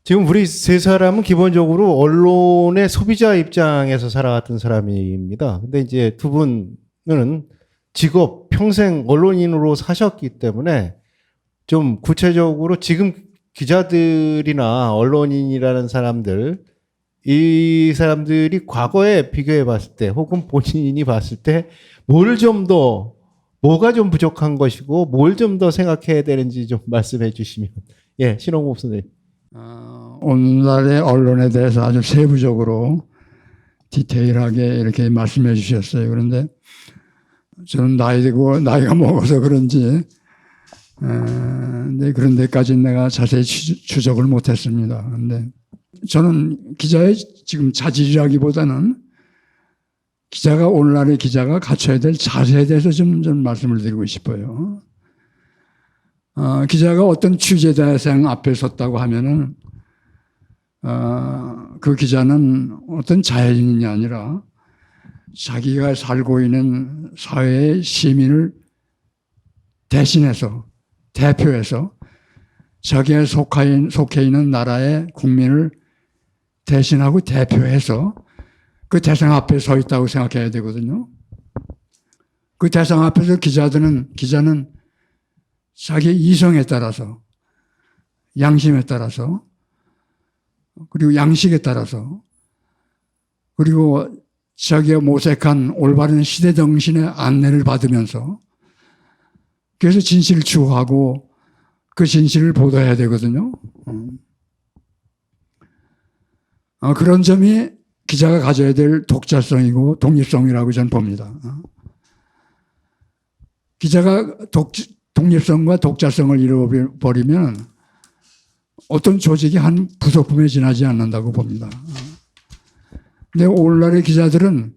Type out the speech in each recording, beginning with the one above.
지금 우리 세 사람은 기본적으로 언론의 소비자 입장에서 살아왔던 사람입니다. 근데 이제 두 분은 직업, 평생 언론인으로 사셨기 때문에 좀 구체적으로 지금 기자들이나 언론인이라는 사람들, 이 사람들이 과거에 비교해 봤을 때 혹은 본인이 봤을 때 뭐가 좀 부족한 것이고 뭘 좀 더 생각해야 되는지 좀 말씀해 주시면. 예, 신홍국 선생님. 오늘날의 언론에 대해서 아주 세부적으로 디테일하게 이렇게 말씀해 주셨어요. 그런데 저는 나이가 먹어서 그런지 네, 그런 데까지는 내가 자세히 추적을 못했습니다. 그런데 저는 기자의 지금 자질이라기보다는 오늘날의 기자가 갖춰야 될 자세에 대해서 좀 말씀을 드리고 싶어요. 기자가 어떤 취재 대상 앞에 섰다고 하면은 그 기자는 어떤 자연인이 아니라 자기가 살고 있는 사회의 시민을 대신해서 대표해서 자기가 속해 있는 나라의 국민을 대신하고 대표해서 그 대상 앞에 서 있다고 생각해야 되거든요. 그 대상 앞에서 기자는 자기의 이성에 따라서, 양심에 따라서, 그리고 양식에 따라서, 그리고 자기가 모색한 올바른 시대 정신의 안내를 받으면서 그래서 진실을 추구하고 그 진실을 보도해야 되거든요. 그런 점이 기자가 가져야 될 독자성이고 독립성이라고 저는 봅니다. 기자가 독립성과 독자성을 잃어버리면 어떤 조직이 한 부속품에 지나지 않는다고 봅니다. 근데 오늘날의 기자들은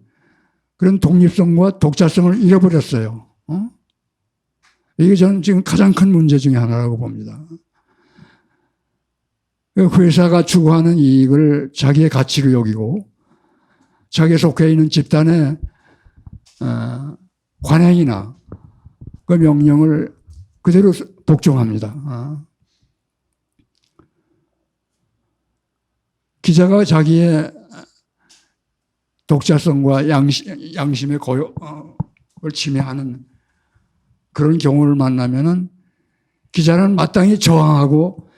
그런 독립성과 독자성을 잃어버렸어요. 이게 저는 지금 가장 큰 문제 중에 하나라고 봅니다. 회사가 추구하는 이익을 자기의 가치로 여기고 자기에 속해 있는 집단의 관행이나 그 명령을 그대로 복종합니다. 기자가 자기의 독자성과 양심의 고역을 침해하는 그런 경우를 만나면은 기자는 마땅히 저항하고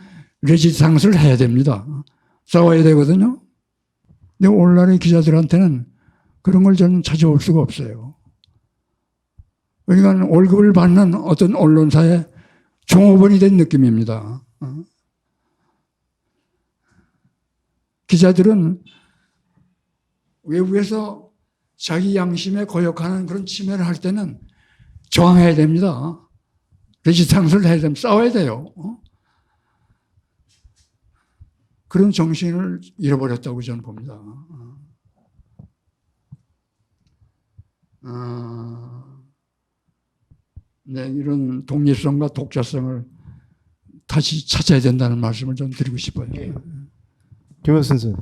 레지스탕스를 해야 됩니다. 싸워야 되거든요. 근데 오늘날의 기자들한테는 그런 걸 저는 찾아올 수가 없어요. 그러니까 월급을 받는 어떤 언론사의 종업원이 된 느낌입니다. 기자들은 외부에서 자기 양심에 거역하는 그런 침해를 할 때는 저항해야 됩니다. 레지스탕스를 해야 됩니다. 싸워야 돼요. 그런 정신을 잃어버렸다고 저는 봅니다. 네, 이런 독립성과 독자성을 다시 찾아야 된다는 말씀을 좀 드리고 싶어요. 김현수 선생님.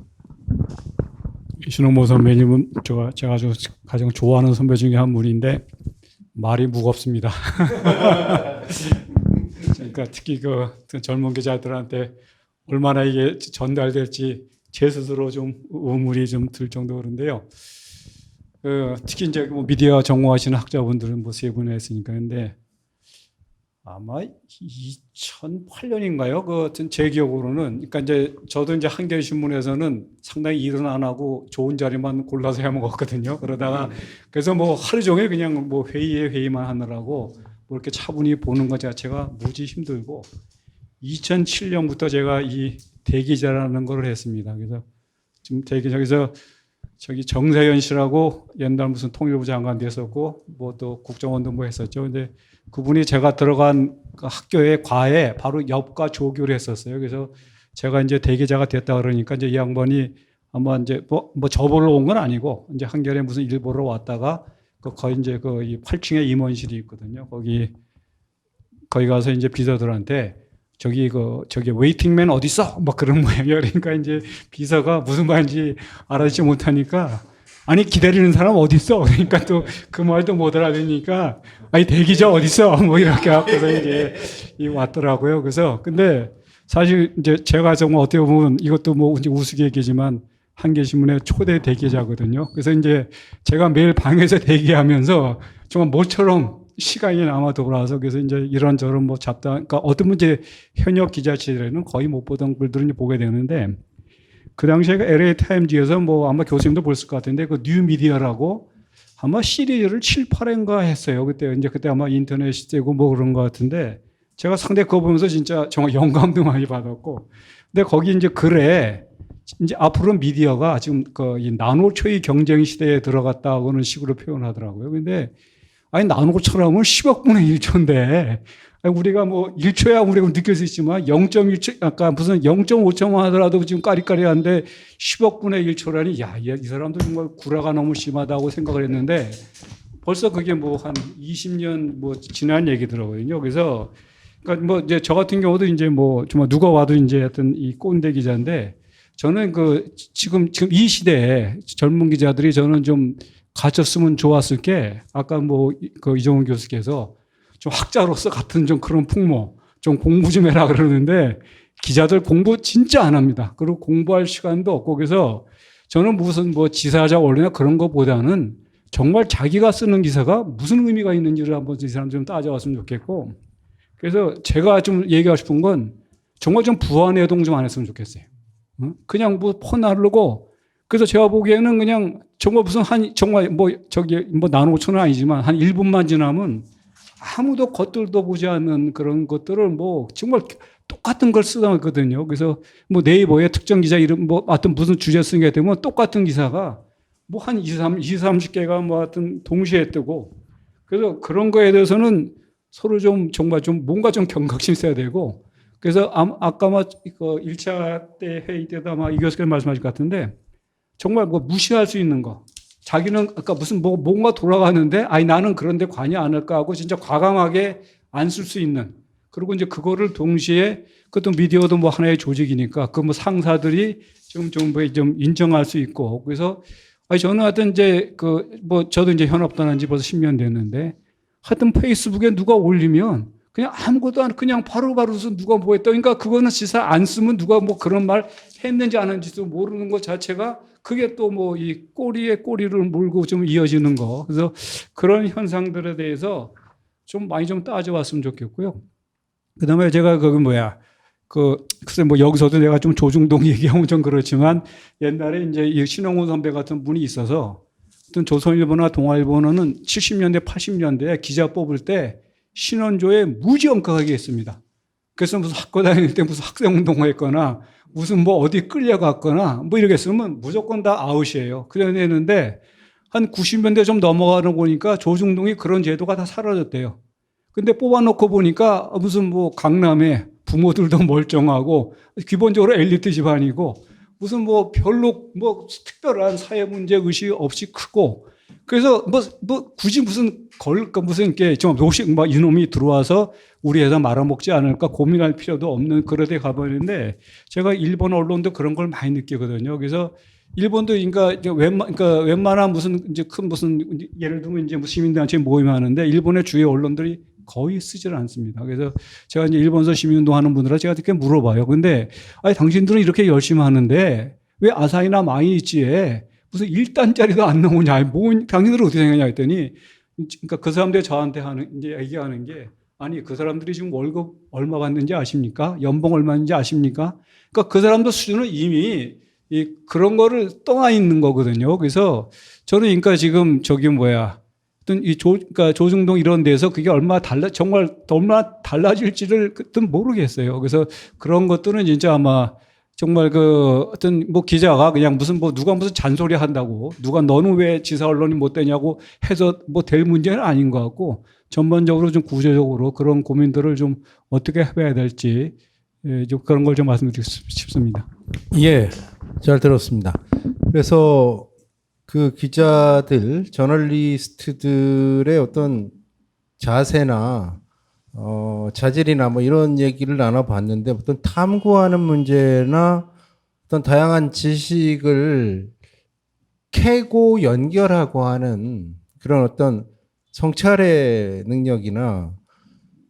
신홍모 선배님은 제가 아주 가장 좋아하는 선배 중에 한 분인데 말이 무겁습니다. 그러니까 특히 그 젊은 기자들한테 얼마나 이게 전달될지 제 스스로 좀 의문이 좀 들 정도 그런데요. 특히 이제 뭐 미디어 전공하시는 학자분들은 뭐 세 분 했으니까 근데 아마 2008년인가요? 제 기억으로는 그러니까 이제 저도 이제 한겨레 신문에서는 상당히 일은 안 하고 좋은 자리만 골라서 해먹었거든요. 그러다가 그래서 뭐 하루 종일 그냥 뭐 회의만 하느라고 뭐 이렇게 차분히 보는 것 자체가 무지 힘들고 2007년부터 제가 이 대기자라는 걸 했습니다. 그래서 지금 대기자에서 저기 정세현 씨라고 옛날 무슨 통일부 장관 됐었고 뭐 또 국정원도 뭐 했었죠. 근데 그분이 제가 들어간 그 학교의 과에 바로 옆과 조교를 했었어요. 그래서 제가 이제 대기자가 됐다 그러니까 이제 이 양반이 아마 이제 뭐 저보러 온 건 아니고 이제 한겨레 무슨 일 보러 왔다가 거기 이제 그 8층에 임원실이 있거든요. 거기 가서 이제 비서들한테 저기 웨이팅맨 어디 있어? 막 그런 모양이에요. 그러니까 이제 비서가 무슨 말인지 알아듣지 못하니까 아니 기다리는 사람 어디 있어? 그러니까 또 그 말도 못 알아듣으니까 아니 대기자 어디 있어? 뭐 이렇게 하고서 이제 왔더라고요. 그래서 근데 사실 이제 제가 정말 어떻게 보면 이것도 뭐 이제 우스갯얘기지만 한겨신문의 초대 대기자거든요. 그래서 이제 제가 매일 방에서 대기하면서 정말 모처럼 시간이 남아 돌아와서 그래서 이제 이런저런 뭐 잡다, 그러니까 어떤 문제 현역 기자 시절에는 거의 못 보던 글들을 이제 보게 되는데 그 당시에 LA 타임즈에서 뭐 아마 교수님도 보셨을 것 같은데 그 뉴미디어라고 아마 시리즈를 7, 8회인가 했어요. 그때 아마 인터넷 시대고 뭐 그런 것 같은데 제가 상당히 그거 보면서 진짜 정말 영감도 많이 받았고 근데 거기 이제 글에 이제 앞으로 미디어가 지금 이 나노초의 경쟁 시대에 들어갔다고는 식으로 표현하더라고요. 근데 아니 나노처럼은 10억 분의 1초인데 우리가 뭐 1초야 우리가 느낄 수 있지만 0.1초 아까 무슨 0.5초만 하더라도 지금 까리까리한데 10억 분의 1초라니 야, 이 사람도 정말 구라가 너무 심하다고 생각을 했는데 벌써 그게 뭐 한 20년 뭐 지난 얘기더라고요. 그래서 그러니까 뭐 이제 저 같은 경우도 이제 뭐 정말 누가 와도 이제 하여튼 이 꼰대 기자인데 저는 지금 이 시대에 젊은 기자들이 저는 좀 가졌으면 좋았을 게 아까 뭐 이종훈 교수께서 좀 학자로서 같은 좀 그런 풍모 좀 공부 좀 해라 그러는데 기자들 공부 진짜 안 합니다. 그리고 공부할 시간도 없고 그래서 저는 무슨 뭐 지사자 원리나 그런 것보다는 정말 자기가 쓰는 기사가 무슨 의미가 있는지를 한번 이 사람 좀 따져봤으면 좋겠고 그래서 제가 좀 얘기하고 싶은 건 정말 좀 부안해동 좀 안 했으면 좋겠어요. 그냥 뭐 퍼나르고 그래서 제가 보기에는 그냥 정말 무슨 정말 뭐 나노 5천은 아니지만 한 1분만 지나면 아무도 겉들도 보지 않는 그런 것들을 뭐 정말 똑같은 걸 쓰거든요. 그래서 뭐 네이버에 특정 기자 이름 뭐 하여튼 무슨 주제 쓰게 되면 똑같은 기사가 뭐 한 30개가 뭐 하여튼 동시에 뜨고 그래서 그런 거에 대해서는 서로 좀 정말 좀 뭔가 좀 경각심 있어야 되고 그래서 아까 뭐 1차 때 회의 때도 아마 이 교수께서 말씀하실 것 같은데 정말 뭐 무시할 수 있는 거. 자기는 아까 무슨 뭔가 돌아가는데 아니 나는 그런데 관여 안 할까 하고 진짜 과감하게 안 쓸 수 있는. 그리고 이제 그거를 동시에 그것도 미디어도 뭐 하나의 조직이니까 그 뭐 상사들이 좀 인정할 수 있고 그래서 아니 저는 하여튼 이제 뭐 저도 이제 현업 떠난 지 벌써 10년 됐는데 하여튼 페이스북에 누가 올리면 그냥 아무것도 안 그냥 바로서 누가 뭐 했다. 그러니까 그거는 지사 안 쓰면 누가 뭐 그런 말 했는지 안 했는지도 모르는 것 자체가 그게 또 뭐 이 꼬리에 꼬리를 물고 좀 이어지는 거. 그래서 그런 현상들에 대해서 좀 많이 좀 따져봤으면 좋겠고요. 그 다음에 제가 글쎄 뭐 여기서도 내가 좀 조중동 얘기하면 좀 그렇지만 옛날에 이제 이 신홍훈 선배 같은 분이 있어서 어떤 조선일보나 동아일보는 70년대, 80년대에 기자 뽑을 때 신원조에 무지 엄격하게 했습니다. 그래서 무슨 학교 다닐 때 무슨 학생운동을 했거나 무슨 뭐 어디 끌려갔거나 뭐 이렇게 했으면 무조건 다 아웃이에요. 그랬는데 한 90년대 좀 넘어가는 보니까 조중동이 그런 제도가 다 사라졌대요. 근데 뽑아놓고 보니까 무슨 뭐 강남에 부모들도 멀쩡하고 기본적으로 엘리트 집안이고 무슨 뭐 별로 뭐 특별한 사회 문제 의식이 없이 크고 그래서 뭐 굳이 무슨 이렇게 좀 요식 막 이놈이 들어와서 우리 회사 말아먹지 않을까 고민할 필요도 없는 그런 데 가버리는데 제가 일본 언론도 그런 걸 많이 느끼거든요. 그래서 일본도 그러니까 웬만한 무슨 이제 큰 무슨 예를 들면 이제 시민단체 모임하는데 일본의 주요 언론들이 거의 쓰질 않습니다. 그래서 제가 이제 일본에서 시민운동하는 분들한테 제가 이렇게 물어봐요. 근데 아니 당신들은 이렇게 열심히 하는데 왜 아사히나 마이니치에 무슨 1단짜리도 안 나오냐? 당신들은 어떻게 생각하냐 했더니 그러니까 그 사람들이 저한테 이제 얘기하는 게 아니 그 사람들이 지금 월급 얼마 받는지 아십니까? 연봉 얼마인지 아십니까? 그러니까 그 사람들 수준은 이미 그런 거를 떠나 있는 거거든요. 그래서 저는 그러니까 지금 그러니까 조중동 이런 데서 그게 정말 얼마나 달라질지를 모르겠어요. 그래서 그런 것들은 진짜 아마 정말 어떤 뭐 기자가 그냥 누가 무슨 잔소리 한다고 누가 너는 왜 지사 언론이 못 되냐고 해서 뭐 될 문제는 아닌 것 같고 전반적으로 좀 구조적으로 그런 고민들을 좀 어떻게 해봐야 될지 좀 그런 걸 좀 말씀드리고 싶습니다. 예, 잘 들었습니다. 그래서 그 기자들, 저널리스트들의 어떤 자세나 자질이나 뭐 이런 얘기를 나눠봤는데 어떤 탐구하는 문제나 어떤 다양한 지식을 캐고 연결하고 하는 그런 어떤 성찰의 능력이나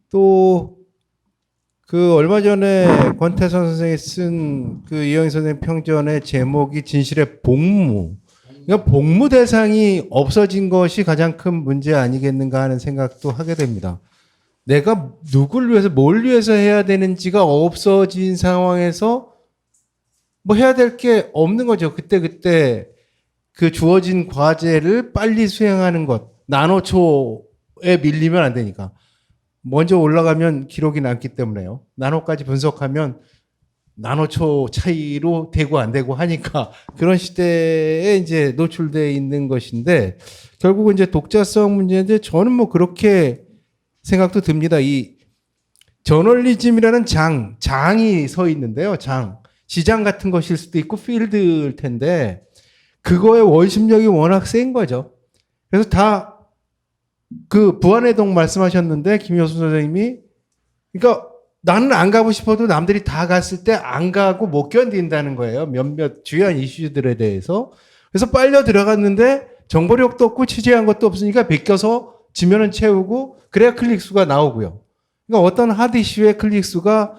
또 그 얼마 전에 권태선 선생이 쓴 그 이영희 선생 평전의 제목이 진실의 복무. 그러니까 복무 대상이 없어진 것이 가장 큰 문제 아니겠는가 하는 생각도 하게 됩니다. 내가 누굴 위해서 뭘 위해서 해야 되는지가 없어진 상황에서 뭐 해야 될 게 없는 거죠. 그때 그 주어진 과제를 빨리 수행하는 것. 나노초에 밀리면 안 되니까. 먼저 올라가면 기록이 남기 때문에요. 나노까지 분석하면 나노초 차이로 되고 안 되고 하니까 그런 시대에 이제 노출되어 있는 것인데 결국은 이제 독자성 문제인데 저는 뭐 그렇게 생각도 듭니다. 이 저널리즘이라는 장이 서 있는데요. 시장 같은 것일 수도 있고 필드일 텐데 그거의 원심력이 워낙 센 거죠. 그래서 다 그 부안의 동 말씀하셨는데 김효수 선생님이 그러니까 나는 안 가고 싶어도 남들이 다 갔을 때 안 가고 못 견딘다는 거예요. 몇몇 주요한 이슈들에 대해서. 그래서 빨려 들어갔는데 정보력도 없고 취재한 것도 없으니까 베껴서 지면은 채우고 그래야 클릭수가 나오고요. 그러니까 어떤 핫 이슈의 클릭수가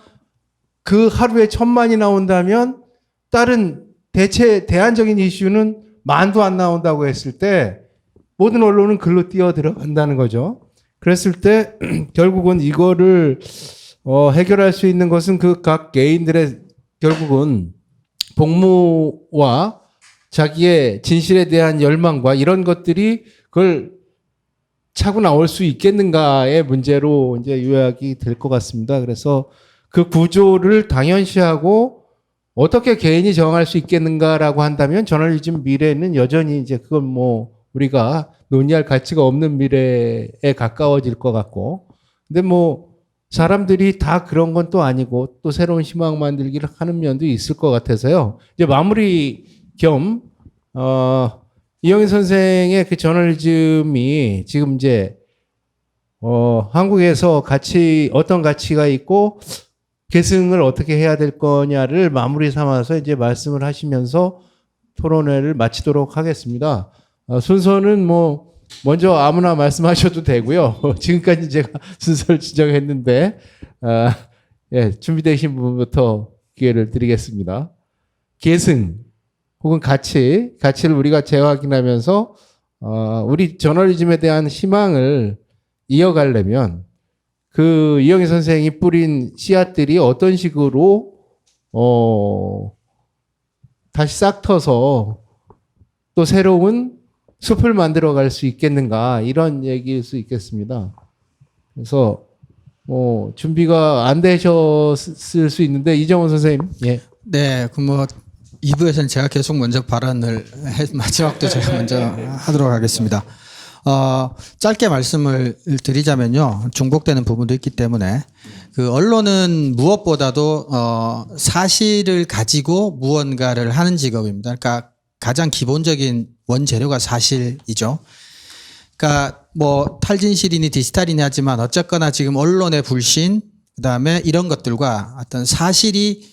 그 하루에 1000만이 나온다면 다른 대안적인 이슈는 10,000도 안 나온다고 했을 때 모든 언론은 글로 뛰어 들어간다는 거죠. 그랬을 때 결국은 이거를 해결할 수 있는 것은 그 각 개인들의 결국은 복무와 자기의 진실에 대한 열망과 이런 것들이 그걸 차고 나올 수 있겠는가의 문제로 이제 요약이 될 것 같습니다. 그래서 그 구조를 당연시하고 어떻게 개인이 정할 수 있겠는가라고 한다면 저널리즘 미래는 여전히 이제 그건 뭐 우리가 논의할 가치가 없는 미래에 가까워질 것 같고 근데 뭐 사람들이 다 그런 건 또 아니고 또 새로운 희망 만들기를 하는 면도 있을 것 같아서요. 이제 마무리 겸 이영희 선생의 그 저널리즘이 지금 이제 한국에서 어떤 가치가 있고 계승을 어떻게 해야 될 거냐를 마무리 삼아서 이제 말씀을 하시면서 토론회를 마치도록 하겠습니다. 순서는 뭐 먼저 아무나 말씀하셔도 되고요. 지금까지 제가 순서를 지정했는데 예, 준비되신 분부터 기회를 드리겠습니다. 계승 혹은 가치를 우리가 재확인하면서 우리 저널리즘에 대한 희망을 이어가려면 그 이영희 선생이 뿌린 씨앗들이 어떤 식으로 다시 싹 터서 또 새로운 숲을 만들어갈 수 있겠는가 이런 얘기일 수 있겠습니다. 그래서 준비가 안 되셨을 수 있는데 이정훈 선생님, 예. 네, 뭐 2부에서는 제가 계속 먼저 발언을 마지막도 제가 먼저 하도록 하겠습니다. 짧게 말씀을 드리자면요, 중복되는 부분도 있기 때문에 그 언론은 무엇보다도 사실을 가지고 무언가를 하는 직업입니다. 그러니까 가장 기본적인 원재료가 사실이죠. 그러니까 뭐 탈진실이니 디지털이니 하지만 어쨌거나 지금 언론의 불신, 그다음에 이런 것들과 어떤 사실이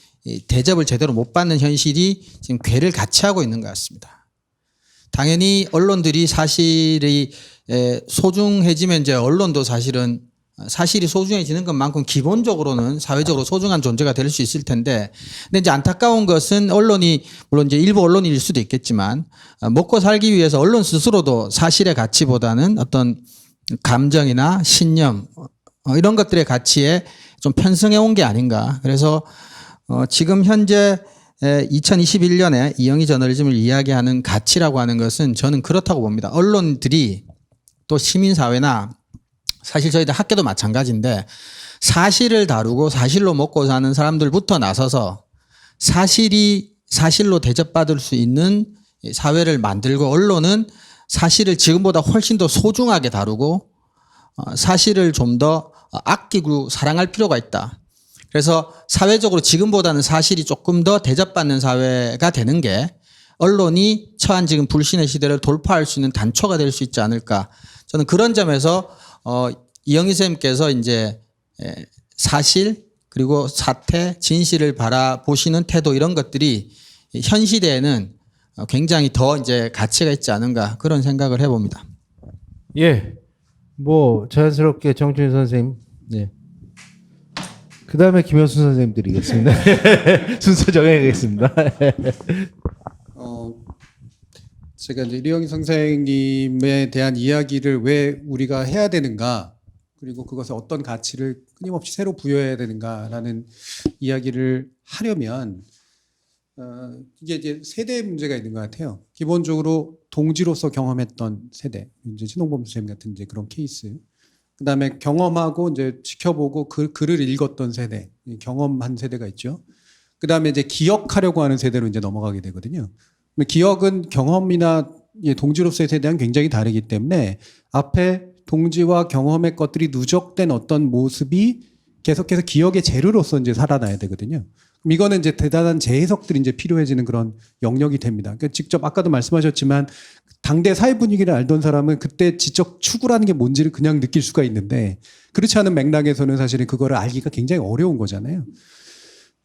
대접을 제대로 못 받는 현실이 지금 궤를 같이 하고 있는 것 같습니다. 당연히 언론들이 사실이 소중해지면 이제 언론도 사실은 사실이 소중해지는 것만큼 기본적으로는 사회적으로 소중한 존재가 될 수 있을 텐데, 근데 이제 안타까운 것은 언론이 물론 이제 일부 언론일 수도 있겠지만 먹고 살기 위해서 언론 스스로도 사실의 가치보다는 어떤 감정이나 신념 이런 것들의 가치에 좀 편승해 온 게 아닌가. 그래서 지금 현재 2021년에 이영희 저널리즘을 이야기하는 가치라고 하는 것은 저는 그렇다고 봅니다. 언론들이 또 시민사회나 사실 저희들 학교도 마찬가지인데 사실을 다루고 사실로 먹고 사는 사람들부터 나서서 사실로 대접받을 수 있는 사회를 만들고, 언론은 사실을 지금보다 훨씬 더 소중하게 다루고 사실을 좀 더 아끼고 사랑할 필요가 있다. 그래서 사회적으로 지금보다는 사실이 조금 더 대접받는 사회가 되는 게 언론이 처한 지금 불신의 시대를 돌파할 수 있는 단초가 될 수 있지 않을까. 저는 그런 점에서 이영희 선생님께서 이제 사실 그리고 사태, 진실을 바라보시는 태도 이런 것들이 현 시대에는 굉장히 더 이제 가치가 있지 않은가 그런 생각을 해봅니다. 예. 뭐 자연스럽게 정준희 선생님. 예. 그 다음에 김현순 선생님 드리겠습니다. 순서 정해야겠습니다. 제가 이제 이영희 선생님에 대한 이야기를 왜 우리가 해야 되는가, 그리고 그것에 어떤 가치를 끊임없이 새로 부여해야 되는가라는 이야기를 하려면 이게 이제 세대의 문제가 있는 것 같아요. 기본적으로 동지로서 경험했던 세대, 이제 신홍범 선생님 같은 이제 그런 케이스. 그다음에 경험하고 이제 지켜보고 글을 읽었던 세대, 경험한 세대가 있죠. 그다음에 이제 기억하려고 하는 세대로 이제 넘어가게 되거든요. 기억은 경험이나 동지로서의 세대랑 굉장히 다르기 때문에 앞에 동지와 경험의 것들이 누적된 어떤 모습이 계속해서 기억의 재료로서 이제 살아나야 되거든요. 그럼 이거는 이제 대단한 재해석들이 이제 필요해지는 그런 영역이 됩니다. 그러니까 직접 아까도 말씀하셨지만 당대 사회 분위기를 알던 사람은 그때 지적 추구라는 게 뭔지를 그냥 느낄 수가 있는데 그렇지 않은 맥락에서는 사실은 그거를 알기가 굉장히 어려운 거잖아요.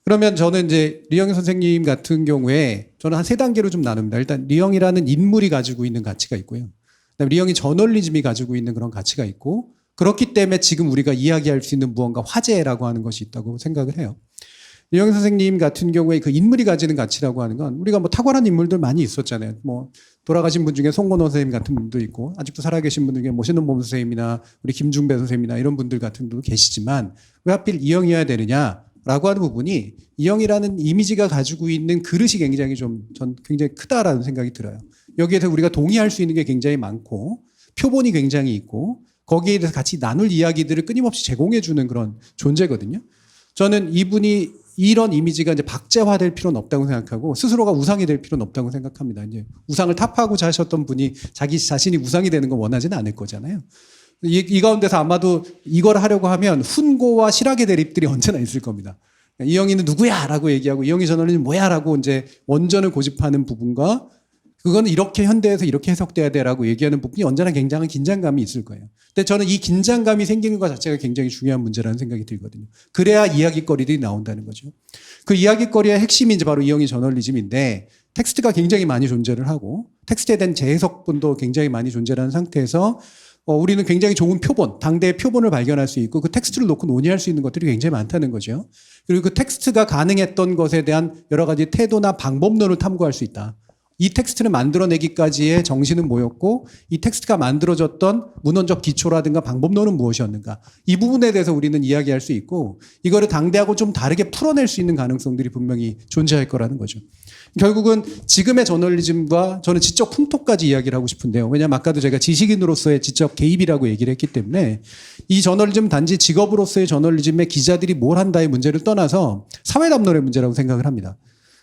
그러면 저는 이제 리영희 선생님 같은 경우에 저는 한 세 단계로 좀 나눕니다. 일단 리영이라는 인물이 가지고 있는 가치가 있고요. 그다음에 리영이 저널리즘이 가지고 있는 그런 가치가 있고 그렇기 때문에 지금 우리가 이야기할 수 있는 무언가 화제라고 하는 것이 있다고 생각을 해요. 리영희 선생님 같은 경우에 그 인물이 가지는 가치라고 하는 건 우리가 뭐 탁월한 인물들 많이 있었잖아요. 뭐 돌아가신 분 중에 송건호 선생님 같은 분도 있고 아직도 살아계신 분들 중에 뭐 신홍범 선생님이나 우리 김중배 선생님이나 이런 분들 같은 분도 계시지만 왜 하필 이영이어야 되느냐라고 하는 부분이 이영이라는 이미지가 가지고 있는 그릇이 굉장히 전 굉장히 크다라는 생각이 들어요. 여기에서 우리가 동의할 수 있는 게 굉장히 많고 표본이 굉장히 있고 거기에 대해서 같이 나눌 이야기들을 끊임없이 제공해 주는 그런 존재거든요. 저는 이분이 이런 이미지가 이제 박제화될 필요는 없다고 생각하고 스스로가 우상이 될 필요는 없다고 생각합니다. 이제 우상을 타파하고자 하셨던 분이 자기 자신이 우상이 되는 건 원하지는 않을 거잖아요. 이 가운데서 아마도 이걸 하려고 하면 훈고와 실학의 대립들이 언제나 있을 겁니다. 이영희는 누구야? 라고 얘기하고 이영희 저널리즘 뭐야? 라고 이제 원전을 고집하는 부분과 그거는 이렇게 현대에서 이렇게 해석돼야 돼라고 얘기하는 부분이 언제나 굉장한 긴장감이 있을 거예요. 근데 저는 이 긴장감이 생기는 것 자체가 굉장히 중요한 문제라는 생각이 들거든요. 그래야 이야기거리들이 나온다는 거죠. 그 이야기거리의 핵심이 이제 바로 이영희 저널리즘인데 텍스트가 굉장히 많이 존재를 하고 텍스트에 대한 재해석분도 굉장히 많이 존재하는 상태에서 우리는 굉장히 좋은 표본, 당대의 표본을 발견할 수 있고 그 텍스트를 놓고 논의할 수 있는 것들이 굉장히 많다는 거죠. 그리고 그 텍스트가 가능했던 것에 대한 여러 가지 태도나 방법론을 탐구할 수 있다. 이 텍스트를 만들어내기까지의 정신은 뭐였고 이 텍스트가 만들어졌던 문헌적 기초라든가 방법론은 무엇이었는가. 이 부분에 대해서 우리는 이야기할 수 있고 이거를 당대하고 좀 다르게 풀어낼 수 있는 가능성들이 분명히 존재할 거라는 거죠. 결국은 지금의 저널리즘과 저는 지적 풍토까지 이야기를 하고 싶은데요. 왜냐하면 아까도 제가 지식인으로서의 지적 개입이라고 얘기를 했기 때문에 이 저널리즘 단지 직업으로서의 저널리즘의 기자들이 뭘 한다의 문제를 떠나서 사회담론의 문제라고 생각을 합니다.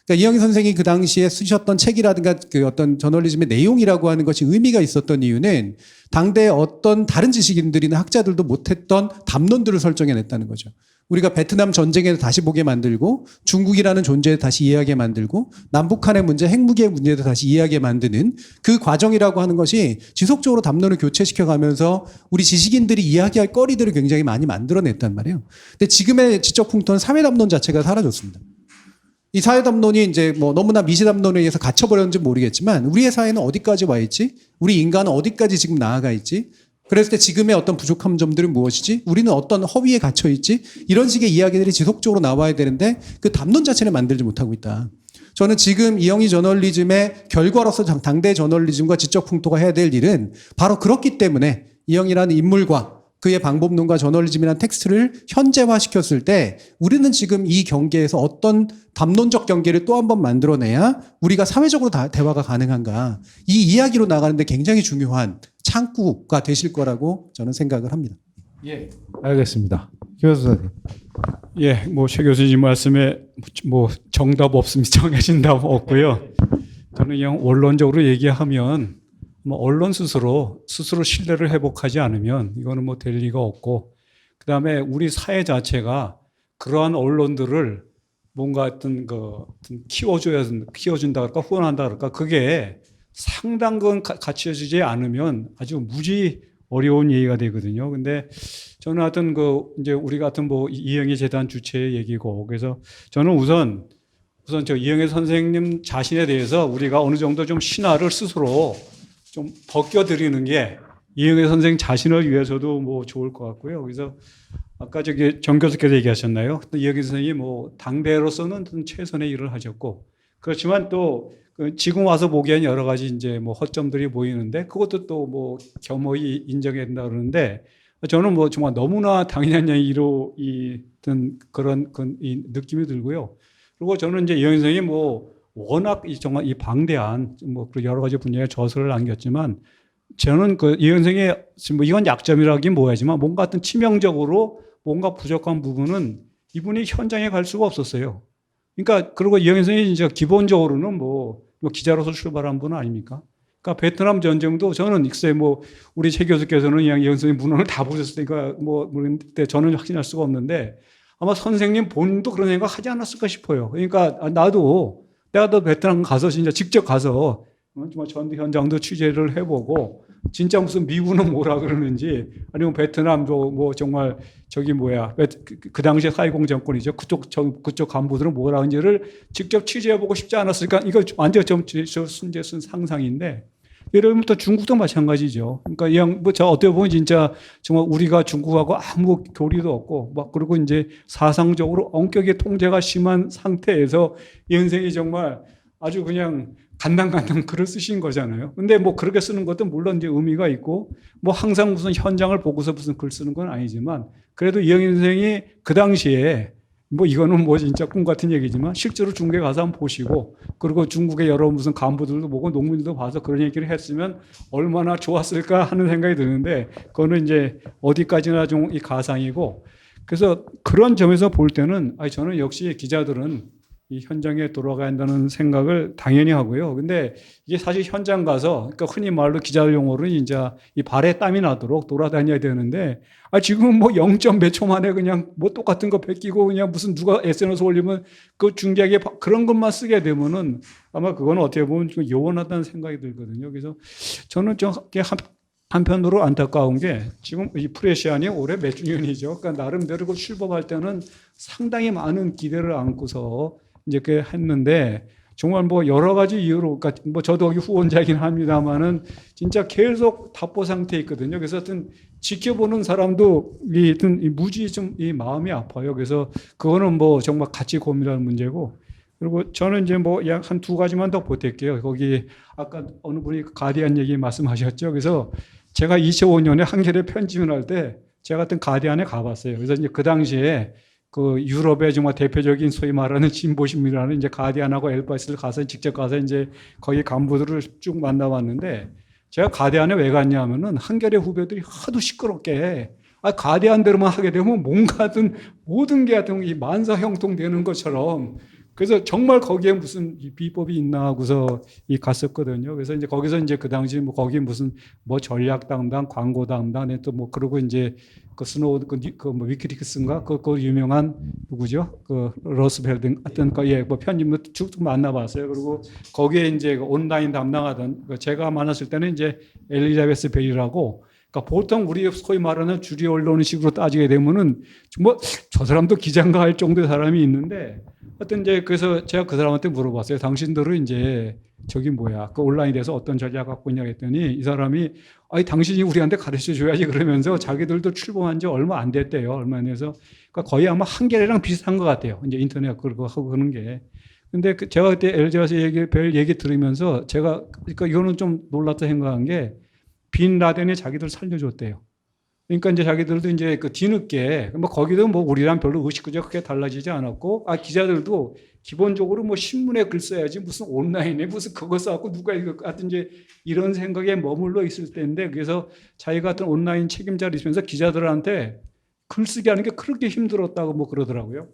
그러니까 이영희 선생이 그 당시에 쓰셨던 책이라든가 그 어떤 저널리즘의 내용이라고 하는 것이 의미가 있었던 이유는 당대의 어떤 다른 지식인들이나 학자들도 못했던 담론들을 설정해냈다는 거죠. 우리가 베트남 전쟁에 다시 보게 만들고 중국이라는 존재에 다시 이해하게 만들고 남북한의 문제, 핵무기의 문제에 다시 이해하게 만드는 그 과정이라고 하는 것이 지속적으로 담론을 교체시켜가면서 우리 지식인들이 이야기할 거리들을 굉장히 많이 만들어냈단 말이에요. 근데 지금의 지적 풍토는 사회담론 자체가 사라졌습니다. 이 사회담론이 이제 뭐 너무나 미시담론에 의해서 갇혀버렸는지 모르겠지만 우리의 사회는 어디까지 와 있지? 우리 인간은 어디까지 지금 나아가 있지? 그랬을 때 지금의 어떤 부족한 점들은 무엇이지? 우리는 어떤 허위에 갇혀 있지? 이런 식의 이야기들이 지속적으로 나와야 되는데 그 담론 자체를 만들지 못하고 있다. 저는 지금 이영희 저널리즘의 결과로서 당대 저널리즘과 지적 풍토가 해야 될 일은 바로 그렇기 때문에 이영희라는 인물과 그의 방법론과 저널리즘이라는 텍스트를 현재화시켰을 때 우리는 지금 이 경계에서 어떤 담론적 경계를 또 한 번 만들어내야 우리가 사회적으로 대화가 가능한가. 이 이야기로 나가는데 굉장히 중요한 창구가 되실 거라고 저는 생각을 합니다. 예. 알겠습니다. 김현순 선생님. 예, 뭐 최 교수님 말씀에 뭐 정답 없습니다. 정해진 답 없고요. 저는 그냥 원론적으로 얘기하면 뭐 언론 스스로 신뢰를 회복하지 않으면 이거는 뭐 될 리가 없고 그다음에 우리 사회 자체가 그러한 언론들을 뭔가 어떤 키워준다 그럴까 후원한다 그럴까 그게 상당한 갖춰지지 않으면 아주 무지 어려운 얘기가 되거든요. 근데 저는 하여튼 이제 우리 같은 뭐 이영희 재단 주최의 얘기고 그래서 저는 우선 저 이영희 선생님 자신에 대해서 우리가 어느 정도 좀 신화를 스스로 좀 벗겨드리는 게 이영희 선생 자신을 위해서도 뭐 좋을 것 같고요. 그래서 아까 저기 정 교수께서 얘기하셨나요? 또 이혁희 선생님이 뭐 당대로서는 최선의 일을 하셨고 그렇지만 또 지금 와서 보기엔 여러 가지 이제 뭐 허점들이 보이는데 그것도 또 뭐 겸허히 인정해야 된다 그러는데 저는 뭐 정말 너무나 당연한 얘기로 그런 이 느낌이 들고요. 그리고 저는 이제 이혁희 선생님이 뭐 워낙 정말 이 방대한 뭐 여러 가지 분야에 저서를 남겼지만 저는 이 선생의 뭐 이건 약점이라긴 뭐야지만 뭔가 어떤 치명적으로 뭔가 부족한 부분은 이분이 현장에 갈 수가 없었어요. 그러니까 그리고 이영현 선생이 이제 기본적으로는 뭐 기자로서 출발한 분 아닙니까? 그러니까 베트남 전쟁도 저는 글쎄 뭐 우리 최 교수께서는 이영현 선생님 문헌을 다 보셨으니까 뭐 그때 저는 확신할 수가 없는데 아마 선생님 본인도 그런 생각 하지 않았을까 싶어요. 그러니까 나도 내가 또 베트남 가서 진짜 직접 가서 정말 전투 현장도 취재를 해보고 진짜 무슨 미군은 뭐라 그러는지 아니면 베트남도 뭐 정말 저기 뭐야 그 당시에 사이공 정권이죠 그쪽 간부들은 뭐라 하는지를 직접 취재해보고 싶지 않았을까 이거 완전 좀 순 상상인데 예를 들면 또 중국도 마찬가지죠. 그러니까 뭐저 어떻게 보면 진짜 정말 우리가 중국하고 아무 교리도 없고 막 그리고 이제 사상적으로 엄격히 통제가 심한 상태에서 이 선생이 정말 아주 그냥 간당간당 글을 쓰신 거잖아요. 근데 뭐 그렇게 쓰는 것도 물론 이제 의미가 있고 뭐 항상 무슨 현장을 보고서 무슨 글 쓰는 건 아니지만 그래도 이영희 선생이 그 당시에 뭐 이거는 뭐 진짜 꿈 같은 얘기지만 실제로 중국에 가서 한번 보시고 그리고 중국의 여러 무슨 간부들도 보고 농민들도 봐서 그런 얘기를 했으면 얼마나 좋았을까 하는 생각이 드는데 그거는 이제 어디까지나 좀 이 가상이고 그래서 그런 점에서 볼 때는 저는 역시 기자들은 이 현장에 돌아가야 한다는 생각을 당연히 하고요. 근데 이게 사실 현장 가서, 그러니까 흔히 말로 기자들 용어로는 이제 이 발에 땀이 나도록 돌아다녀야 되는데, 지금은 뭐 0점 몇 초 만에 그냥 뭐 똑같은 거 베끼고 그냥 무슨 누가 SNS 올리면 그 중계하게 그런 것만 쓰게 되면은 아마 그건 어떻게 보면 좀 요원하다는 생각이 들거든요. 그래서 저는 좀 한편으로 안타까운 게 지금 이 프레시안이 올해 몇 주년이죠. 그러니까 나름대로 그 출범할 때는 상당히 많은 기대를 안고서 이제 그 했는데 정말 뭐 여러 가지 이유로 그러니까 뭐 저도 여기 후원자이긴 합니다만은 진짜 계속 답보 상태에 있거든요. 그래서 하여튼 지켜보는 사람도 이 무지 좀 이 마음이 아파요. 그래서 그거는 뭐 정말 같이 고민할 문제고 그리고 저는 이제 뭐 약 한 두 가지만 더 보탤게요. 거기 아까 어느 분이 가디안 얘기 말씀하셨죠. 그래서 제가 2005년에 한겨레 편집을 할 때 제가 같은 가디안에 가봤어요. 그래서 이제 그 당시에 그 유럽의 정말 대표적인 소위 말하는 진보신문이라는 이제 가디안하고 엘바스를 가서 직접 가서 이제 거기 간부들을 쭉 만나봤는데 제가 가디안에 왜 갔냐면은 한겨레 후배들이 하도 시끄럽게 가디안대로만 하게 되면 뭔가든 모든 게 하여튼 이 만사형통되는 것처럼 그래서 정말 거기에 무슨 비법이 있나 하고서 갔었거든요. 그래서 이제 거기서 이제 그 당시 뭐 거기 무슨 뭐 전략 담당, 광고 담당, 또 뭐 그러고 이제 그 스노우 뭐 위키리크스인가 그 유명한 누구죠? 그 러스펠딩 어떤 뭐 편집도 쭉 만나봤어요. 그리고 거기에 이제 온라인 담당하던 제가 만났을 때는 이제 엘리자베스 벨이라고. 그러니까 보통 우리 소위 말하는 주류 언론식으로 따지게 되면은 뭐 저 사람도 기자인가 할 정도의 사람이 있는데 하여튼 이제 그래서 제가 그 사람한테 물어봤어요. 당신들은 이제 저기 뭐야 그 온라인에 대해서 어떤 전략 갖고 있냐 했더니 이 사람이 당신이 우리한테 가르쳐 줘야지 그러면서 자기들도 출범한 지 얼마 안 됐대요. 얼마 안 돼서 그러니까 거의 아마 한겨레랑 비슷한 것 같아요. 이제 인터넷 그거 하고 그러는 게. 근데 제가 그때 엘자베스 벨 얘기 들으면서 제가 그러니까 이거는 좀 놀랐다 생각한 게 빈 라덴이 자기들 살려줬대요. 그러니까 이제 자기들도 이제 그 뒤늦게 뭐 거기도 뭐 우리랑 별로 의식구조 크게 달라지지 않았고 기자들도 기본적으로 뭐 신문에 글 써야지 무슨 온라인에 무슨 그거 써갖고 누가 이거 같은 이제 이런 생각에 머물러 있을 때인데 그래서 자기 같은 온라인 책임자를 있으면서 기자들한테 글쓰기 하는 게 그렇게 힘들었다고 뭐 그러더라고요.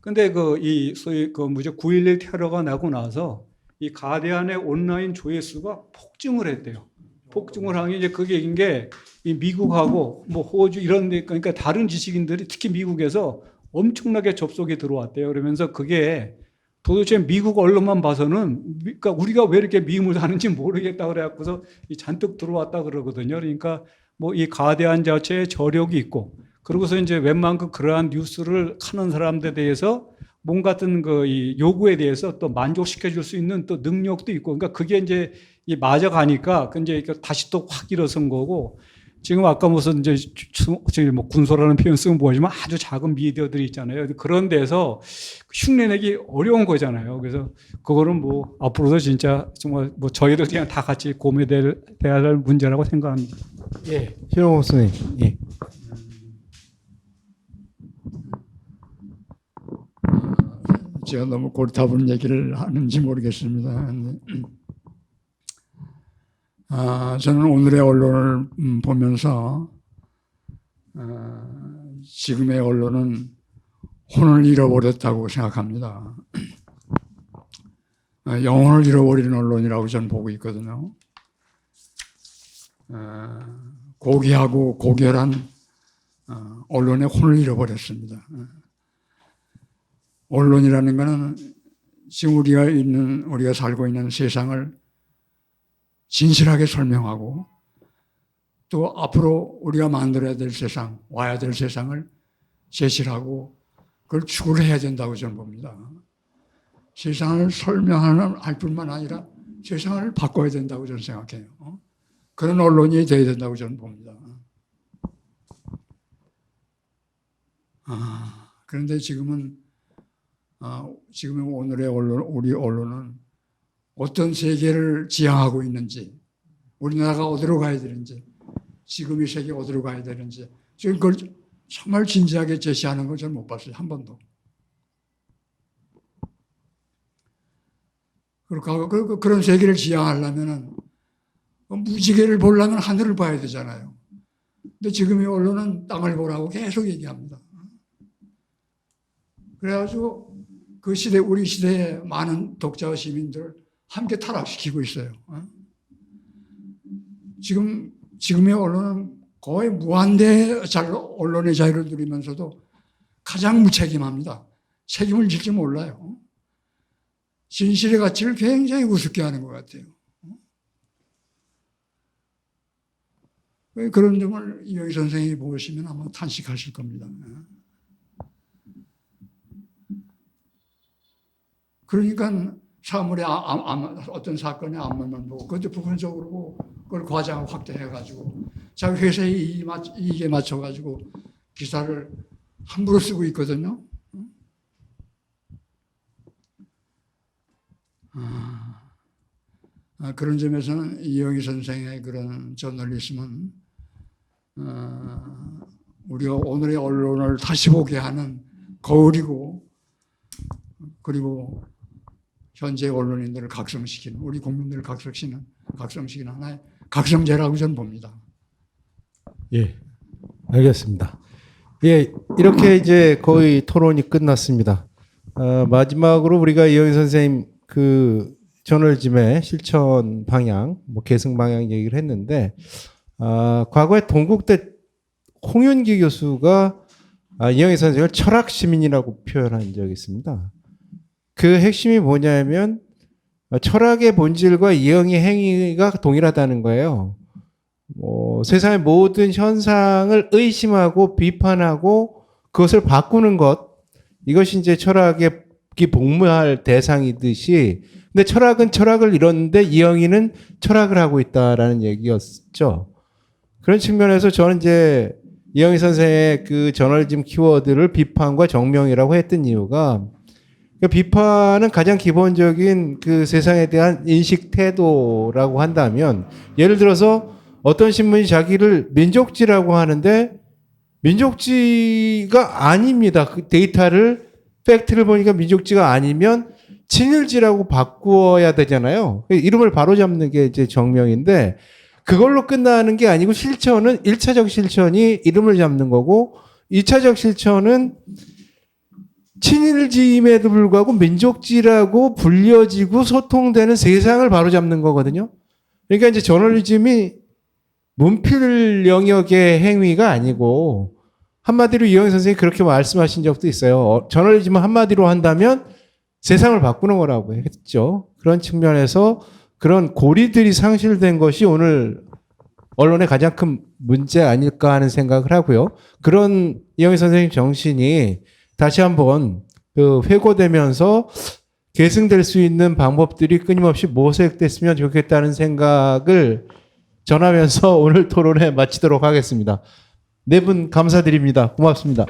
근데 이 소위 9.11 테러가 나고 나서 이 가디안의 온라인 조회수가 폭증을 했대요. 폭증을 하는 게 이제 그게 이 미국하고 뭐 호주 이런 데 그러니까 다른 지식인들이 특히 미국에서 엄청나게 접속이 들어왔대요. 그러면서 그게 도대체 미국 언론만 봐서는 그러니까 우리가 왜 이렇게 미움을 하는지 모르겠다 그래갖고서 잔뜩 들어왔다 그러거든요. 그러니까 뭐 이 가디안 자체에 저력이 있고 그러고서 이제 웬만큼 그러한 뉴스를 하는 사람들에 대해서 뭔가 같은 이 요구에 대해서 또 만족시켜 줄 수 있는 또 능력도 있고 그러니까 그게 이제 맞아가니까 이제 다시 또 확 일어선 거고 지금 아까 무슨 이제 저기 뭐 군소라는 표현 쓰면 뭐지만 아주 작은 미디어들이 있잖아요. 그런 데서 흉내내기 어려운 거잖아요. 그래서 그거는 뭐 앞으로도 진짜 정말 뭐 저희들 그냥 다 같이 고민돼야 할 문제라고 생각합니다. 예, 신홍호 선생님. 예. 제가 너무 골타분 얘기를 하는지 모르겠습니다. 저는 오늘의 언론을 보면서 지금의 언론은 혼을 잃어버렸다고 생각합니다. 영혼을 잃어버리는 언론이라고 저는 보고 있거든요. 고귀하고 고결한 언론의 혼을 잃어버렸습니다. 언론이라는 것은 지금 우리가 살고 있는 세상을 진실하게 설명하고 또 앞으로 우리가 만들어야 될 세상, 와야 될 세상을 제시를 하고 그걸 추구를 해야 된다고 저는 봅니다. 세상을 설명할 뿐만 아니라 세상을 바꿔야 된다고 저는 생각해요. 그런 언론이 되어야 된다고 저는 봅니다. 그런데 지금은 오늘의 우리 언론은 어떤 세계를 지향하고 있는지, 우리나라가 어디로 가야 되는지, 지금 이 세계 어디로 가야 되는지, 지금 그걸 정말 진지하게 제시하는 걸 저는 못 봤어요. 한 번도. 그런 세계를 지향하려면은 무지개를 보려면 하늘을 봐야 되잖아요. 근데 지금 이 언론은 땅을 보라고 계속 얘기합니다. 그래가지고 그 시대, 우리 시대의 많은 독자와 시민들을 함께 타락시키고 있어요. 지금의 언론은 거의 무한대 언론의 자유를 누리면서도 가장 무책임합니다. 책임을 질지 몰라요. 진실의 가치를 굉장히 우습게 하는 것 같아요. 그런 점을 이영희 선생님이 보시면 아마 탄식하실 겁니다. 그러니까 사물의 어떤 사건의 앞면만 보고 그것도 부분적으로 보고 그걸 과장을 확대해가지고 자기 회사의 이익에 맞춰가지고 기사를 함부로 쓰고 있거든요. 그런 점에서는 이영희 선생의 그런 저널리즘은 우리가 오늘의 언론을 다시 보게 하는 거울이고 그리고 현재 언론인들을 각성시키는 우리 국민들을 각성시키는 하나의 각성제라고 저는 봅니다. 예, 알겠습니다. 예, 이렇게 이제 거의 토론이 끝났습니다. 마지막으로 우리가 이영희 선생님 그 저널즘의 실천 방향, 뭐 계승 방향 얘기를 했는데, 과거에 동국대 홍윤기 교수가 이영희 선생을 철학 시민이라고 표현한 적이 있습니다. 그 핵심이 뭐냐면 철학의 본질과 이영희 행위가 동일하다는 거예요. 세상의 모든 현상을 의심하고 비판하고 그것을 바꾸는 것, 이것이 이제 철학의 복무할 대상이듯이, 근데 철학은 철학을 이뤘는데 이영희는 철학을 하고 있다라는 얘기였죠. 그런 측면에서 저는 이제 이영희 선생의 그 저널즘 키워드를 비판과 정명이라고 했던 이유가, 그 비판은 가장 기본적인 그 세상에 대한 인식 태도라고 한다면, 예를 들어서 어떤 신문이 자기를 민족지라고 하는데 민족지가 아닙니다. 그 데이터를 팩트를 보니까 민족지가 아니면 친일지라고 바꾸어야 되잖아요. 이름을 바로잡는 게 이제 정명인데, 그걸로 끝나는 게 아니고 실천은 1차적 실천이 이름을 잡는 거고 2차적 실천은 친일지임에도 불구하고 민족지라고 불려지고 소통되는 세상을 바로잡는 거거든요. 그러니까 이제 저널리즘이 문필 영역의 행위가 아니고, 한마디로 이영희 선생님이 그렇게 말씀하신 적도 있어요. 저널리즘을 한마디로 한다면 세상을 바꾸는 거라고 했죠. 그런 측면에서 그런 고리들이 상실된 것이 오늘 언론의 가장 큰 문제 아닐까 하는 생각을 하고요. 그런 이영희 선생님 정신이 다시 한번 그 회고되면서 계승될 수 있는 방법들이 끊임없이 모색됐으면 좋겠다는 생각을 전하면서 오늘 토론회 마치도록 하겠습니다. 네 분 감사드립니다. 고맙습니다.